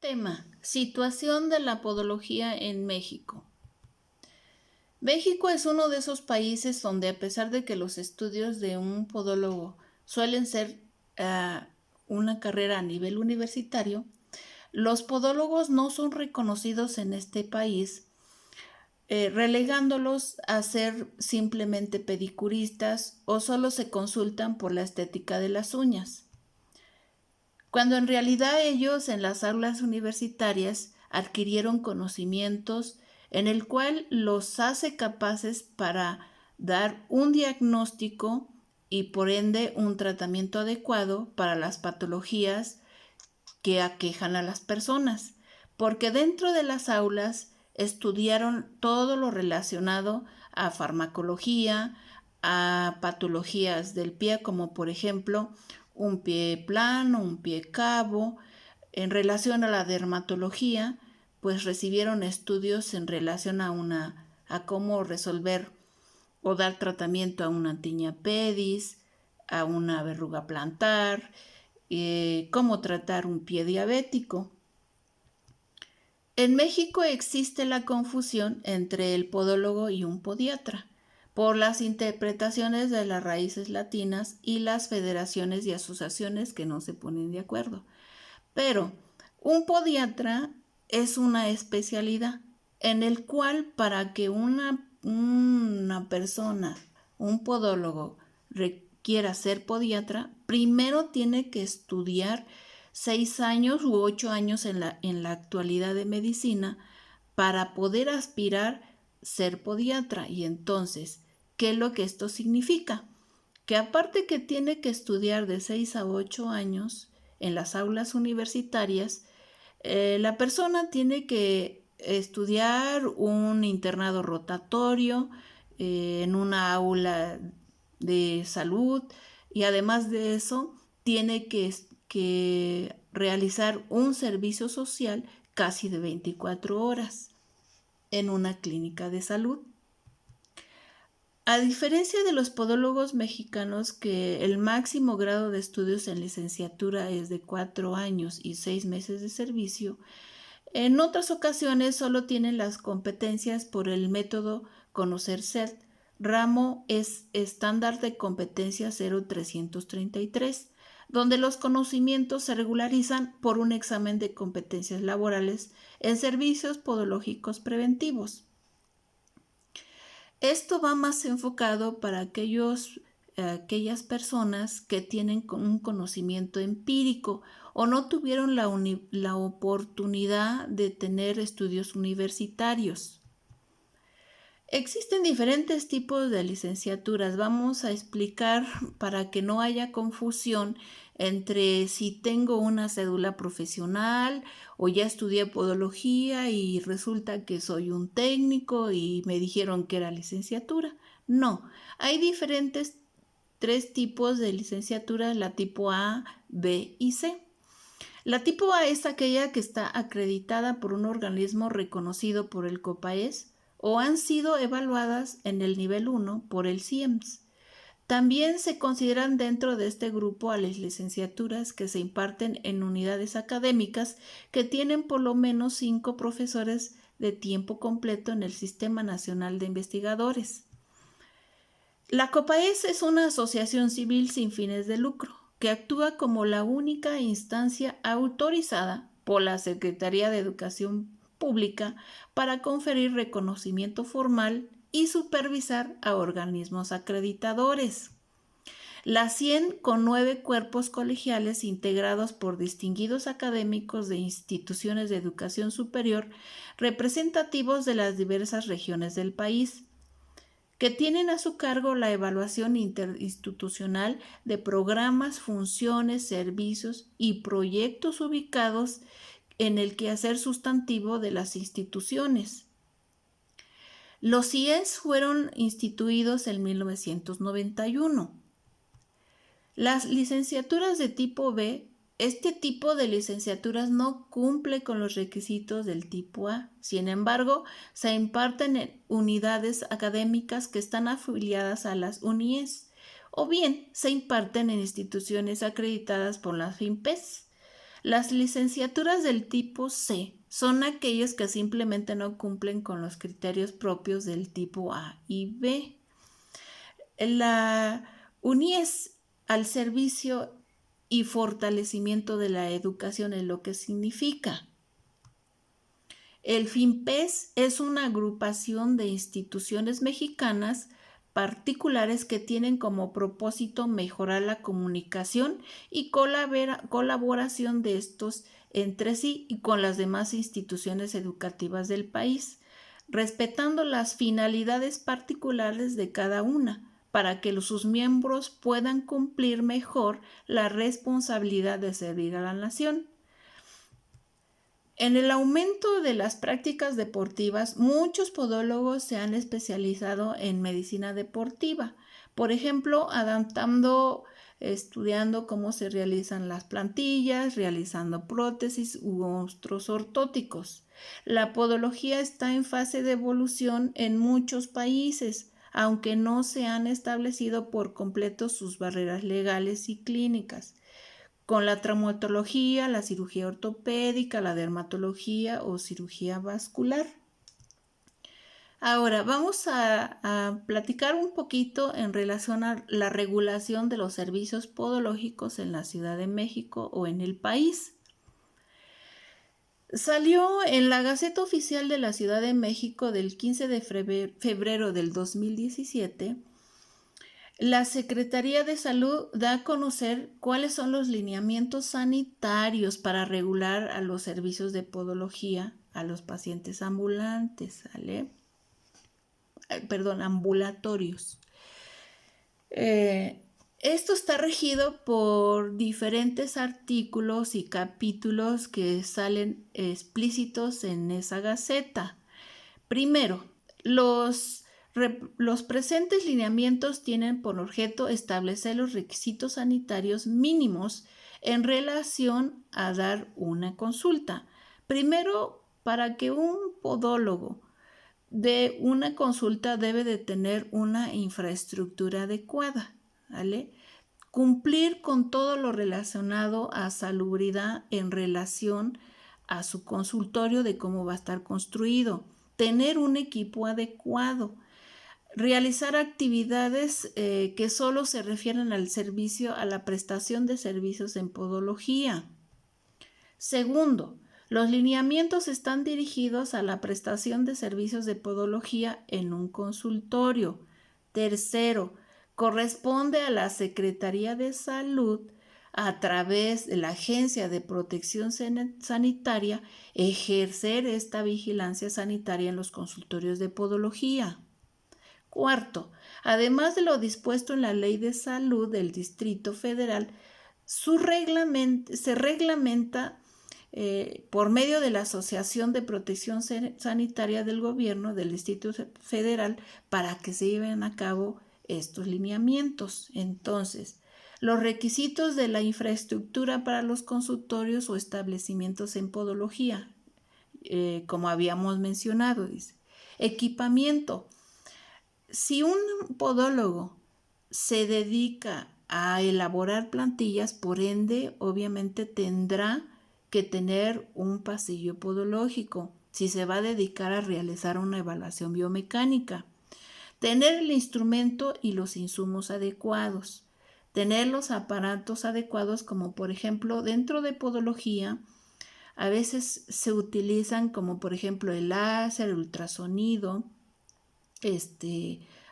Tema: situación de la podología en México. México es uno de esos países donde, a pesar de que los estudios de un podólogo suelen ser una carrera a nivel universitario, los podólogos no son reconocidos en este país, relegándolos a ser simplemente pedicuristas o solo se consultan por la estética de las uñas, cuando en realidad ellos en las aulas universitarias adquirieron conocimientos en el cual los hace capaces para dar un diagnóstico y por ende un tratamiento adecuado para las patologías que aquejan a las personas, porque dentro de las aulas estudiaron todo lo relacionado a farmacología, a patologías del pie, como por ejemplo un pie plano, un pie cabo. En relación a la dermatología, pues recibieron estudios en relación a cómo resolver o dar tratamiento a una tiña pedis, a una verruga plantar, cómo tratar un pie diabético. En México existe la confusión entre el podólogo y un podiatra por las interpretaciones de las raíces latinas y las federaciones y asociaciones que no se ponen de acuerdo. Pero un podiatra es una especialidad en el cual para que una persona, un podólogo, quiera ser podiatra, primero tiene que estudiar 6 años u 8 años en la actualidad de medicina para poder aspirar ser podiatra. Y entonces, ¿qué es lo que esto significa? Que aparte que tiene que estudiar de 6 a 8 años en las aulas universitarias, la persona tiene que estudiar un internado rotatorio en una aula de salud, y además de eso tiene que realizar un servicio social casi de 24 horas en una clínica de salud. A diferencia de los podólogos mexicanos, que el máximo grado de estudios en licenciatura es de 4 años y 6 meses de servicio, en otras ocasiones solo tienen las competencias por el método Conocer CERT, ramo es estándar de competencia 0333, donde los conocimientos se regularizan por un examen de competencias laborales en servicios podológicos preventivos. Esto va más enfocado para aquellas personas que tienen un conocimiento empírico o no tuvieron la oportunidad de tener estudios universitarios. Existen diferentes tipos de licenciaturas. Vamos a explicar para que no haya confusión entre si tengo una cédula profesional o ya estudié podología y resulta que soy un técnico y me dijeron que era licenciatura. No, hay diferentes 3 tipos de licenciaturas, la tipo A, B y C. La tipo A es aquella que está acreditada por un organismo reconocido por el COPAES o han sido evaluadas en el nivel 1 por el CIEMS. También se consideran dentro de este grupo a las licenciaturas que se imparten en unidades académicas que tienen por lo menos 5 profesores de tiempo completo en el Sistema Nacional de Investigadores. La COPAES es una asociación civil sin fines de lucro que actúa como la única instancia autorizada por la Secretaría de Educación Pública para conferir reconocimiento formal y supervisar a organismos acreditadores. La CIEN, con 9 cuerpos colegiales integrados por distinguidos académicos de instituciones de educación superior representativos de las diversas regiones del país, que tienen a su cargo la evaluación interinstitucional de programas, funciones, servicios y proyectos ubicados en el quehacer sustantivo de las instituciones. Los CIES fueron instituidos en 1991. Las licenciaturas de tipo B, este tipo de licenciaturas no cumple con los requisitos del tipo A. Sin embargo, se imparten en unidades académicas que están afiliadas a las UNIES o bien se imparten en instituciones acreditadas por las FIMPES. Las licenciaturas del tipo C son aquellas que simplemente no cumplen con los criterios propios del tipo A y B. La UNIES al servicio y fortalecimiento de la educación es lo que significa. El FIMPES es una agrupación de instituciones mexicanas particulares que tienen como propósito mejorar la comunicación y colaboración de estos entre sí y con las demás instituciones educativas del país, respetando las finalidades particulares de cada una, para que sus miembros puedan cumplir mejor la responsabilidad de servir a la nación. En el aumento de las prácticas deportivas, muchos podólogos se han especializado en medicina deportiva, por ejemplo, estudiando cómo se realizan las plantillas, realizando prótesis u otros ortóticos. La podología está en fase de evolución en muchos países, aunque no se han establecido por completo sus barreras legales y clínicas, con la traumatología, la cirugía ortopédica, la dermatología o cirugía vascular. Ahora vamos a platicar un poquito en relación a la regulación de los servicios podológicos en la Ciudad de México o en el país. Salió en la Gaceta Oficial de la Ciudad de México del 15 de febrero del 2017. La Secretaría de Salud da a conocer cuáles son los lineamientos sanitarios para regular a los servicios de podología a los pacientes ambulantes, ¿vale? Ambulatorios. Esto está regido por diferentes artículos y capítulos que salen explícitos en esa gaceta. Primero, los presentes lineamientos tienen por objeto establecer los requisitos sanitarios mínimos en relación a dar una consulta. Primero, para que un podólogo dé una consulta debe de tener una infraestructura adecuada, ¿vale? Cumplir con todo lo relacionado a salubridad en relación a su consultorio, de cómo va a estar construido, tener un equipo adecuado, realizar actividades que solo se refieren al servicio, a la prestación de servicios en podología. Segundo, los lineamientos están dirigidos a la prestación de servicios de podología en un consultorio. Tercero, corresponde a la Secretaría de Salud, a través de la Agencia de Protección Sanitaria, ejercer esta vigilancia sanitaria en los consultorios de podología. Cuarto, además de lo dispuesto en la Ley de Salud del Distrito Federal, se reglamenta por medio de la Asociación de Protección Sanitaria del Gobierno del Distrito Federal para que se lleven a cabo estos lineamientos. Entonces, los requisitos de la infraestructura para los consultorios o establecimientos en podología, como habíamos mencionado, dice. Equipamiento. Si un podólogo se dedica a elaborar plantillas, por ende, obviamente tendrá que tener un pasillo podológico si se va a dedicar a realizar una evaluación biomecánica. Tener el instrumento y los insumos adecuados. Tener los aparatos adecuados, como por ejemplo dentro de podología a veces se utilizan como por ejemplo el láser, el ultrasonido.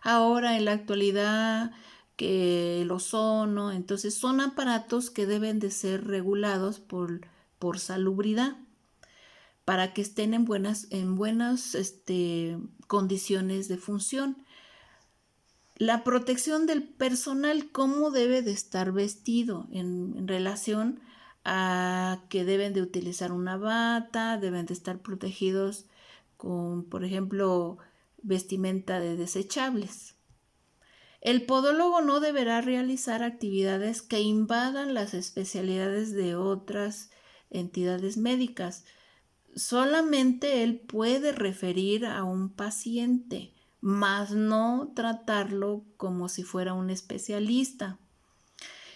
Ahora en la actualidad que el ozono, entonces son aparatos que deben de ser regulados por salubridad para que estén en buenas condiciones de función. La protección del personal, cómo debe de estar vestido en relación a que deben de utilizar una bata, deben de estar protegidos con, por ejemplo, vestimenta de desechables. El podólogo no deberá realizar actividades que invadan las especialidades de otras entidades médicas. Solamente él puede referir a un paciente, mas no tratarlo como si fuera un especialista.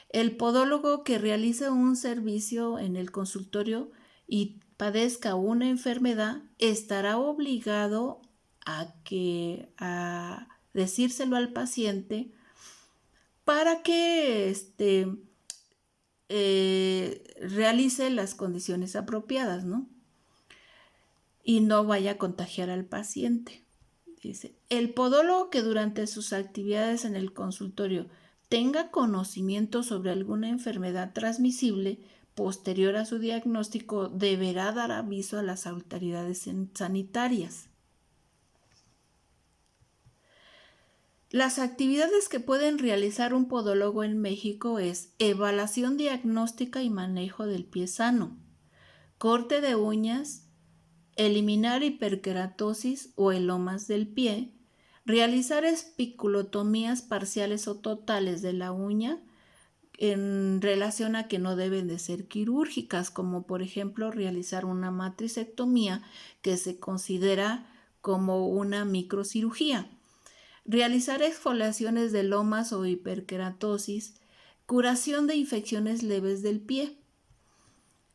El podólogo que realiza un servicio en el consultorio y padezca una enfermedad estará obligado a decírselo al paciente para que realice las condiciones apropiadas, ¿no? Y no vaya a contagiar al paciente. Dice, el podólogo que durante sus actividades en el consultorio tenga conocimiento sobre alguna enfermedad transmisible posterior a su diagnóstico deberá dar aviso a las autoridades sanitarias. Las actividades que pueden realizar un podólogo en México es evaluación diagnóstica y manejo del pie sano, corte de uñas, eliminar hiperkeratosis o elomas del pie, realizar espiculotomías parciales o totales de la uña en relación a que no deben de ser quirúrgicas, como por ejemplo realizar una matricectomía que se considera como una microcirugía, realizar exfoliaciones de lomas o hiperkeratosis, curación de infecciones leves del pie,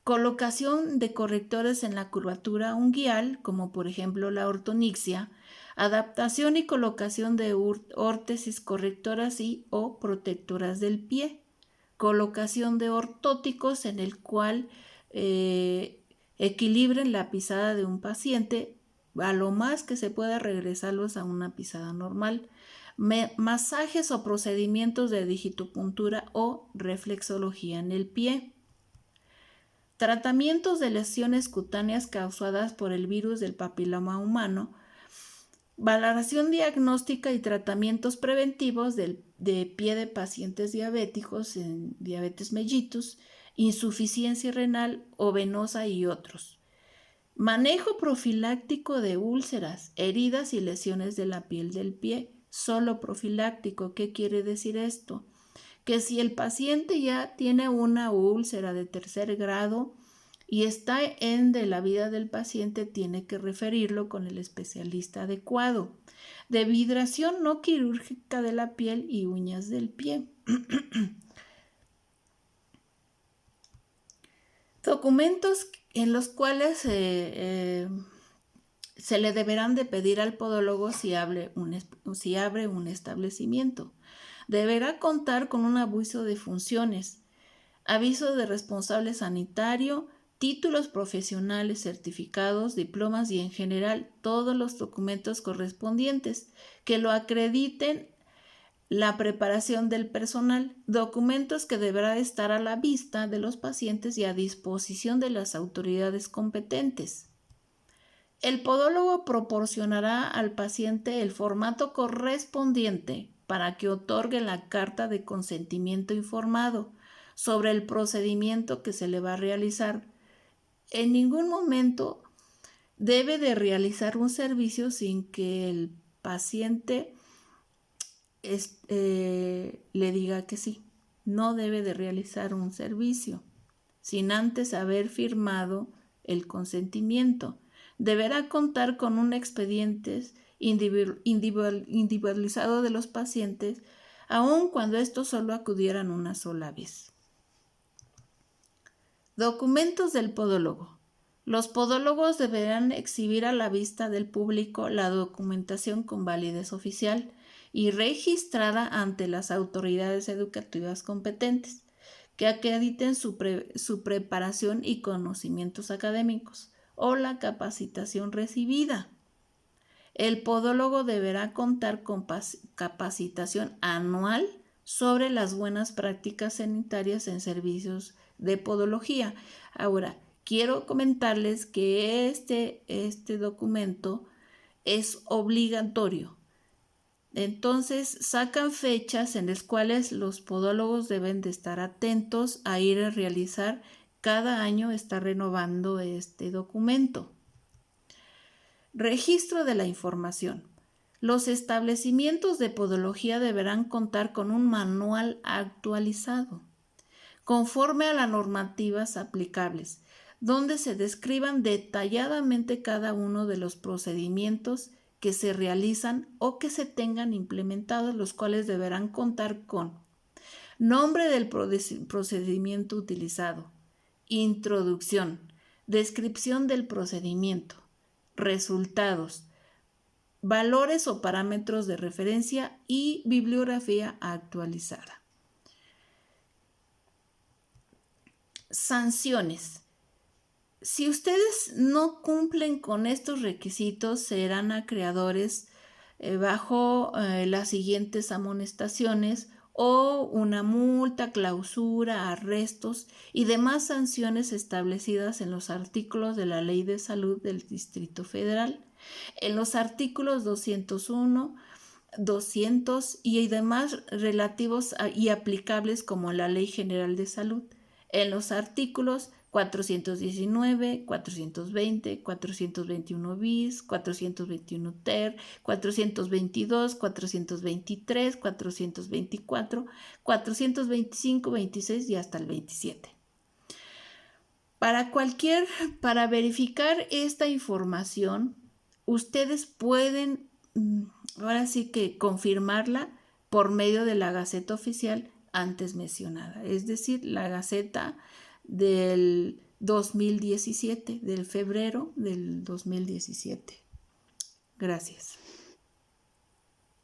colocación de correctores en la curvatura unguial, como por ejemplo la ortonixia, adaptación y colocación de órtesis correctoras y o protectoras del pie, colocación de ortóticos en el cual equilibren la pisada de un paciente a lo más que se pueda regresarlos a una pisada normal, masajes o procedimientos de digitopuntura o reflexología en el pie. Tratamientos de lesiones cutáneas causadas por el virus del papiloma humano, valoración diagnóstica y tratamientos preventivos de pie de pacientes diabéticos en diabetes mellitus, insuficiencia renal o venosa y otros. Manejo profiláctico de úlceras, heridas y lesiones de la piel del pie, solo profiláctico. ¿Qué quiere decir esto? Que si el paciente ya tiene una úlcera de tercer grado y está de la vida del paciente, tiene que referirlo con el especialista adecuado. De vibración no quirúrgica de la piel y uñas del pie. Documentos en los cuales se le deberán de pedir al podólogo si abre un establecimiento. Deberá contar con un aviso de funciones, aviso de responsable sanitario, títulos profesionales, certificados, diplomas y en general todos los documentos correspondientes que lo acrediten la preparación del personal, documentos que deberá estar a la vista de los pacientes y a disposición de las autoridades competentes. El podólogo proporcionará al paciente el formato correspondiente para que otorgue la carta de consentimiento informado sobre el procedimiento que se le va a realizar. En ningún momento debe de realizar un servicio sin que el paciente le diga que sí. No debe de realizar un servicio sin antes haber firmado el consentimiento. Deberá contar con un expediente individualizado de los pacientes, aun cuando estos solo acudieran una sola vez. Documentos del podólogo. Los podólogos deberán exhibir a la vista del público la documentación con validez oficial y registrada ante las autoridades educativas competentes, que acrediten su preparación y conocimientos académicos o la capacitación recibida. El podólogo deberá contar con capacitación anual sobre las buenas prácticas sanitarias en servicios de podología. Ahora, quiero comentarles que este documento es obligatorio. Entonces, sacan fechas en las cuales los podólogos deben de estar atentos a ir a realizar. Cada año está renovando este documento. Registro de la información. Los establecimientos de podología deberán contar con un manual actualizado, conforme a las normativas aplicables, donde se describan detalladamente cada uno de los procedimientos que se realizan o que se tengan implementados, los cuales deberán contar con Nombre del procedimiento utilizado. Introducción. Descripción del procedimiento. Resultados. Valores o parámetros de referencia y bibliografía actualizada. Sanciones. Si ustedes no cumplen con estos requisitos, serán acreedores bajo las siguientes amonestaciones o una multa, clausura, arrestos y demás sanciones establecidas en los artículos de la Ley de Salud del Distrito Federal, en los artículos 201, 200 y demás relativos y aplicables como la Ley General de Salud, en los artículos 419, 420, 421 bis, 421 ter, 422, 423, 424, 425, 26 y hasta el 27. Para verificar esta información, ustedes pueden ahora sí que confirmarla por medio de la Gaceta Oficial antes mencionada, es decir, la Gaceta del 2017, del febrero del 2017. Gracias.